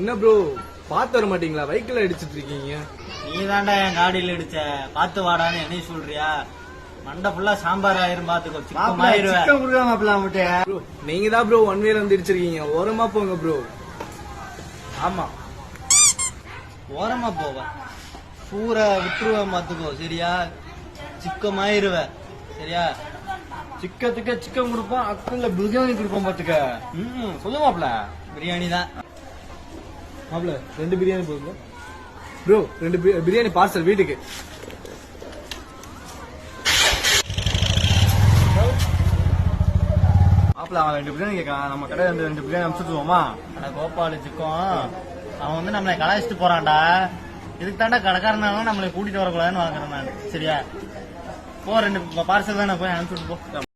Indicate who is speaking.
Speaker 1: என்ன ப்ரோ பாத்து வர மாட்டீங்களா? வெஹிக்கிள் அடிச்சிட்டு இருக்கீங்க.
Speaker 2: நீ தாண்டா என் காடியில அடிச்ச, பாத்து வாடான்னு என்ன சொல்றியா? மண்டை ஃபுல்லா சாம்பார் ஆயிரும், பாத்துக்கோ.
Speaker 1: ப்ரோ நீங்க தான் ப்ரோ ஒன் வேல வந்து இடிச்சிருக்கீங்க. ஓரமா போங்க ப்ரோ.
Speaker 2: ஆமா, ஓரமா போவ, பூரா விட்டுருவேன் பாத்துக்கோ. சரியா? சிக்கமாயிருவ. சரியா?
Speaker 3: சிக்கத்துக்கு சிக்கன் கொடுப்போம், அக்கல்ல பிரியாணி கொடுப்போம் பாத்துக்க. சொல்லு மாப்ள.
Speaker 2: பிரியாணி தான்
Speaker 1: மாப்ள. 2 பிரியாணி போதும் ப்ரோ. 2 பிரியாணி பார்சல் வீட்டுக்கு.
Speaker 3: மாப்ள அவன் 2 பிரியாணி கேட்கான். நம்ம கடை 2 பிரியாணி அனுப்பிச்சுடுவோமா?
Speaker 2: ஆனா கோபாலு சிக்கம் அவன் வந்து நம்மளை கலாய்ச்சிட்டு போறான்டா. இதுக்கு தாண்டா கடைக்காரனாலும் நம்மளை கூட்டிட்டு வரக்கூடாதுன்னு வாங்குறேன் நான். சரியா? போ, 2 பார்சல் தானே, போய் அனுப்பிச்சுட்டு போ.